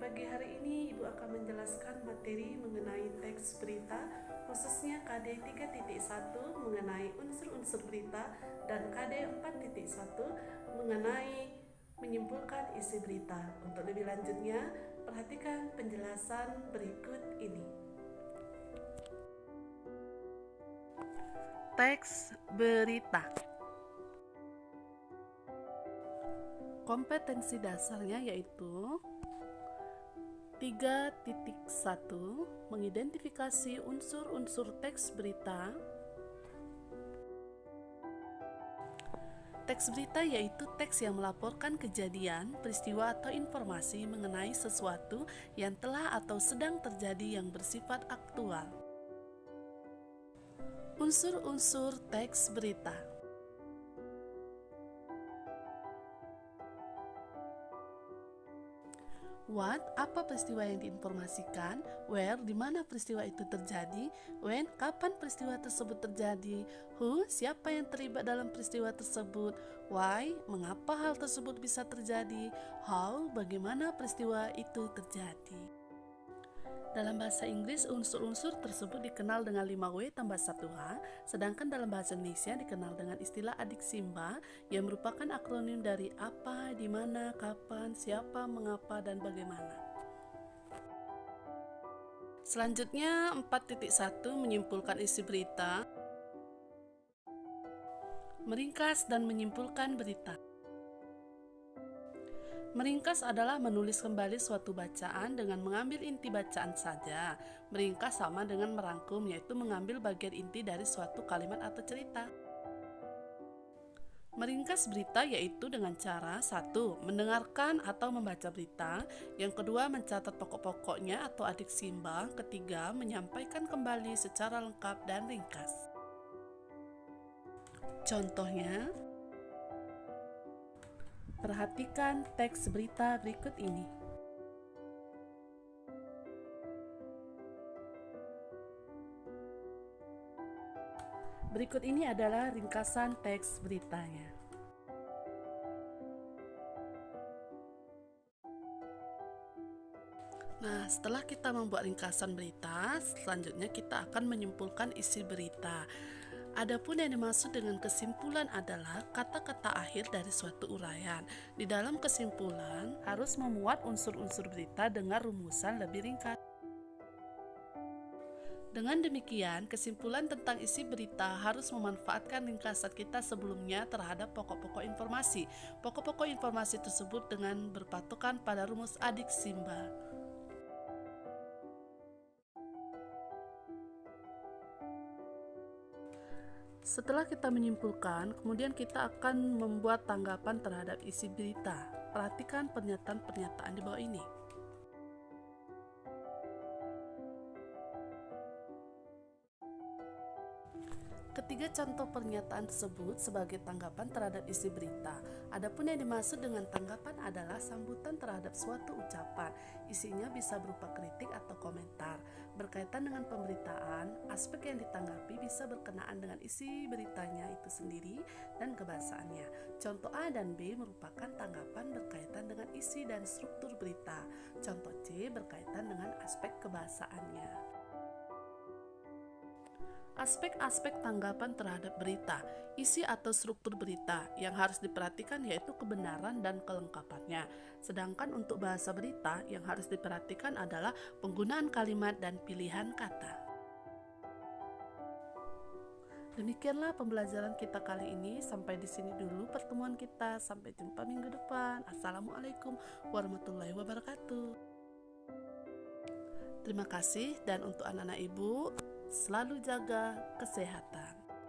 pagi hari ini Ibu akan menjelaskan materi mengenai teks berita, khususnya KD 3.1 mengenai unsur-unsur berita dan KD 4.1 mengenai menyimpulkan isi berita. Untuk lebih lanjutnya, perhatikan penjelasan berikut ini. Teks berita. Kompetensi dasarnya yaitu 3.1 mengidentifikasi unsur-unsur teks berita. Teks berita yaitu teks yang melaporkan kejadian, peristiwa atau informasi mengenai sesuatu yang telah atau sedang terjadi yang bersifat aktual. Unsur-unsur teks berita. What, apa peristiwa yang diinformasikan? Where, di mana peristiwa itu terjadi? When, kapan peristiwa tersebut terjadi? Who, siapa yang terlibat dalam peristiwa tersebut? Why, mengapa hal tersebut bisa terjadi? How, bagaimana peristiwa itu terjadi? Dalam bahasa Inggris, unsur-unsur tersebut dikenal dengan 5W tambah 1H, sedangkan dalam bahasa Indonesia dikenal dengan istilah adiksimba yang merupakan akronim dari apa, di mana, kapan, siapa, mengapa, dan bagaimana. Selanjutnya, 4.1 menyimpulkan isi berita, meringkas dan menyimpulkan berita. Meringkas adalah menulis kembali suatu bacaan dengan mengambil inti bacaan saja. Meringkas sama dengan merangkum, yaitu mengambil bagian inti dari suatu kalimat atau cerita. Meringkas berita yaitu dengan cara 1. Mendengarkan atau membaca berita. Yang kedua, mencatat pokok-pokoknya atau adiksimba. Ketiga, menyampaikan kembali secara lengkap dan ringkas. Contohnya, perhatikan teks berita berikut ini. Berikut ini adalah ringkasan teks beritanya. Nah, setelah kita membuat ringkasan berita, selanjutnya kita akan menyimpulkan isi berita. Adapun yang dimaksud dengan kesimpulan adalah kata-kata akhir dari suatu uraian. Di dalam kesimpulan harus memuat unsur-unsur berita dengan rumusan lebih ringkas. Dengan demikian, kesimpulan tentang isi berita harus memanfaatkan ringkasan kita sebelumnya terhadap pokok-pokok informasi. Pokok-pokok informasi tersebut dengan berpatokan pada rumus adiksimba. Setelah kita menyimpulkan, kemudian kita akan membuat tanggapan terhadap isi berita. Perhatikan pernyataan-pernyataan di bawah ini. Ketiga contoh pernyataan tersebut sebagai tanggapan terhadap isi berita. Adapun yang dimaksud dengan tanggapan adalah sambutan terhadap suatu ucapan. Isinya bisa berupa kritik atau komentar. Berkaitan dengan pemberitaan, aspek yang ditanggapi bisa berkenaan dengan isi beritanya itu sendiri dan kebahasaannya. Contoh A dan B merupakan tanggapan berkaitan dengan isi dan struktur berita. Contoh C berkaitan dengan aspek kebahasaannya. Aspek-aspek tanggapan terhadap berita, isi atau struktur berita yang harus diperhatikan yaitu kebenaran dan kelengkapannya. Sedangkan untuk bahasa berita yang harus diperhatikan adalah penggunaan kalimat dan pilihan kata. Demikianlah pembelajaran kita kali ini. Sampai di sini dulu pertemuan kita. Sampai jumpa minggu depan. Assalamualaikum warahmatullahi wabarakatuh. Terima kasih, dan untuk anak-anak ibu, selalu jaga kesehatan.